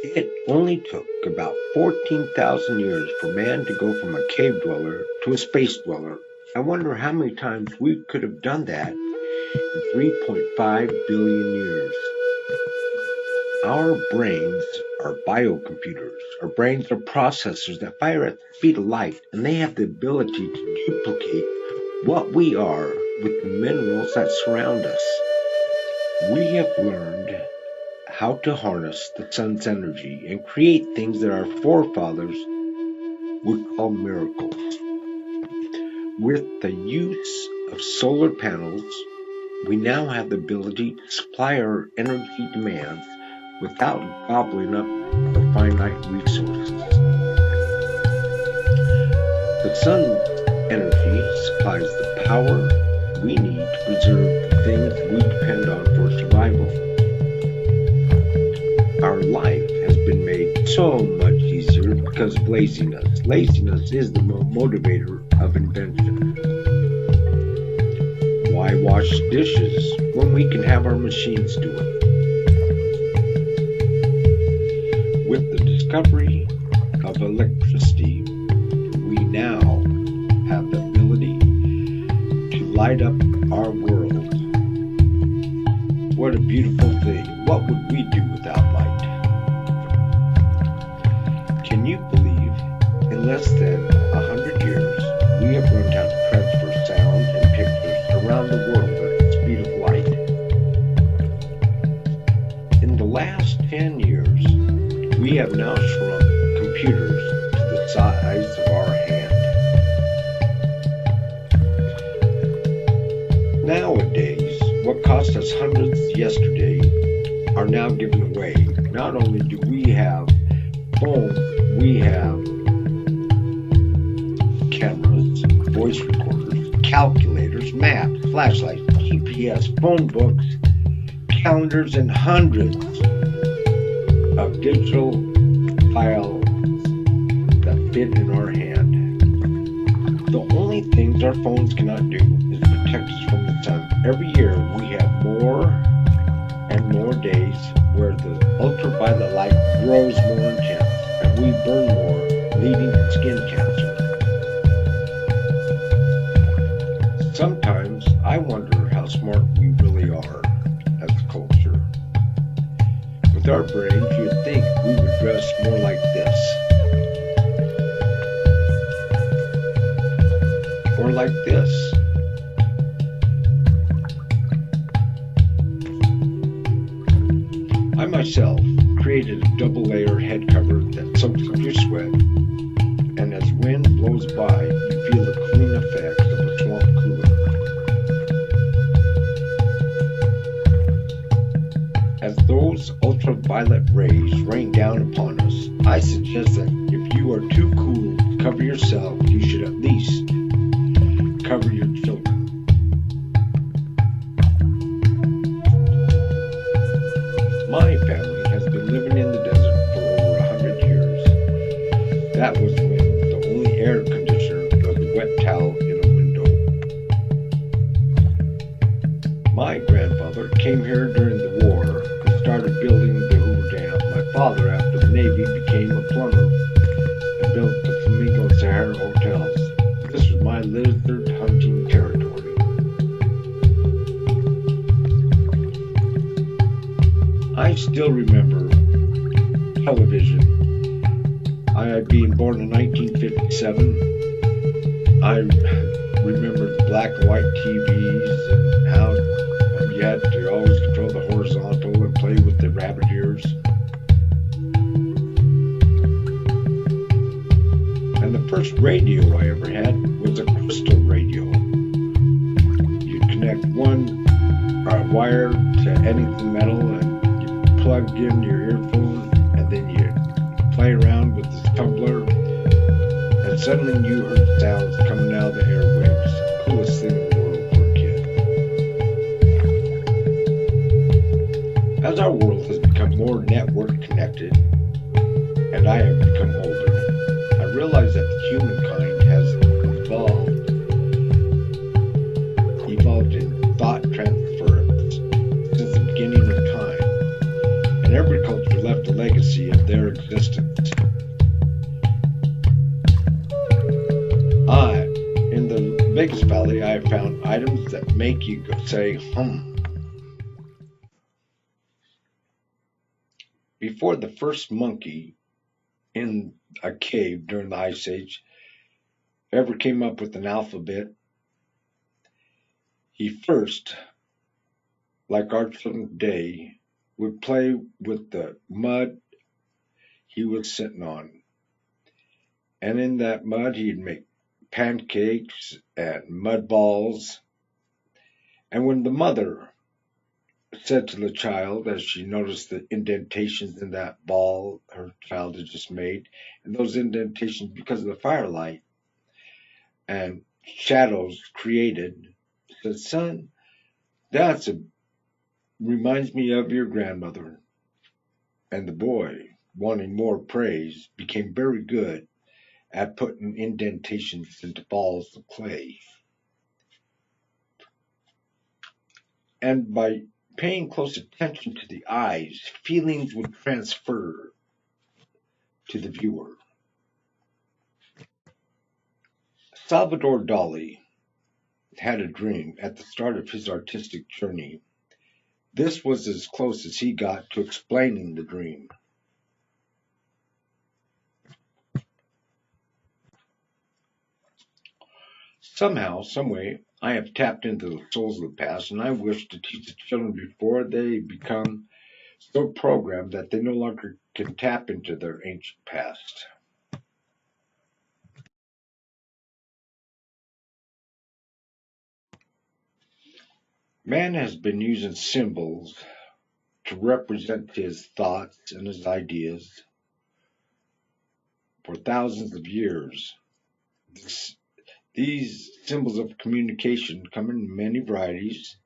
It only took about 14,000 years for man to go from a cave dweller to a space dweller. I wonder how many times we could have done that in 3.5 billion years. Our brains are biocomputers. Our brains are processors that fire at the speed of light, and they have the ability to duplicate what we are with the minerals that surround us. We have learned how to harness the sun's energy and create things that our forefathers would call miracles. With the use of solar panels, we now have the ability to supply our energy demands without gobbling up our finite resources. The sun energy supplies the power we need to preserve the things we depend on for survival. Our life has been made so much easier because of laziness. Laziness is the motivator of invention. Why wash dishes when we can have our machines do it? With the discovery of electricity, we now have the ability to light up our world. What a beautiful thing. What would we do without light? Can you believe in less than 100 years we have learned how to transfer sound and pictures around the world at the speed of light? In the last 10 years, we have now shrunk computers to the size of our hand. Nowadays, what cost us hundreds yesterday are now given away. Not only do we have phones, we have cameras, voice recorders, calculators, maps, flashlights, GPS, phone books, calendars, and hundreds of digital files that fit in our hand. The only things our phones cannot do is protect us from the sun. Every year we have more and more days where the ultraviolet light grows more intense and we burn more, leading to skin cancer. Sometimes I wonder how smart we really are as a culture. With our brains, you'd think we would dress more like this. Or like this. I myself created a double-layer head cover that soaks up your sweat, and as wind blows by, you feel the cooling effect of a swamp cooler. As those ultraviolet rays rain down upon us, I suggest that if you are too cool to cover yourself, you should at least cover your children. My family has been living in the desert for over 100 years. That was when the only air conditioner was a wet towel in a window. My grandfather came here during the war and started building the Hoover Dam. My father, after the Navy, became a plumber and built the Flamingo and Sahara hotels. This was my lizard hunting territory. I still remember television. I being born in 1957. I remember the black and white TVs and how you had to always control the horizontal and play with the rabbit ears. And the first radio I ever had was a crystal radio. You'd connect one wire to anything metal and plugged in your earphone, and then you play around with this tumbler, and suddenly you heard sounds coming out of the airwaves. Coolest thing in the world for a kid. As our world has become more network connected, and I have become older, I realize that humankind has evolved in thought transference since the beginning of time. And every culture caves were left a legacy of their existence. In the Vegas Valley, I have found items that make you say, Before the first monkey in a cave during the Ice Age ever came up with an alphabet, he first, like our children today, would play with the mud he was sitting on. And in that mud, he'd make pancakes and mud balls. And when the mother said to the child, as she noticed the indentations in that ball her child had just made, and those indentations because of the firelight and shadows created, said, "Son, that reminds me of your grandmother." And the boy, wanting more praise, became very good at putting indentations into balls of clay. And by paying close attention to the eyes, feelings would transfer to the viewer. Salvador Dali had a dream at the start of his artistic journey. This was as close as he got to explaining the dream. Somehow, someway, I have tapped into the souls of the past, and I wish to teach the children before they become so programmed that they no longer can tap into their ancient past. Man has been using symbols to represent his thoughts and his ideas for thousands of years. These symbols of communication come in many varieties.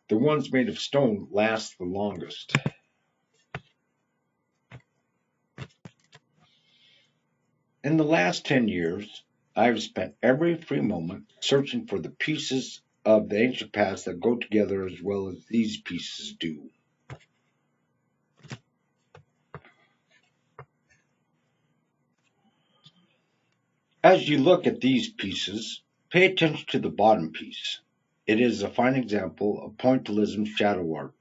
The ones made of stone last the longest. In the last 10 years, I've spent every free moment searching for the pieces of the ancient past that go together as well as these pieces do. As you look at these pieces, pay attention to the bottom piece. It is a fine example of pointillism shadow art.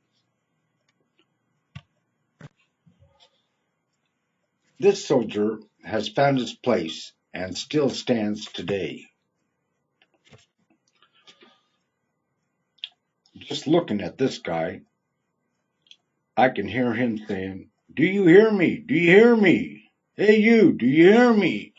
This soldier has found his place and still stands today. Just looking at this guy, I can hear him saying, "Do you hear me? Do you hear me? Hey you, do you hear me?"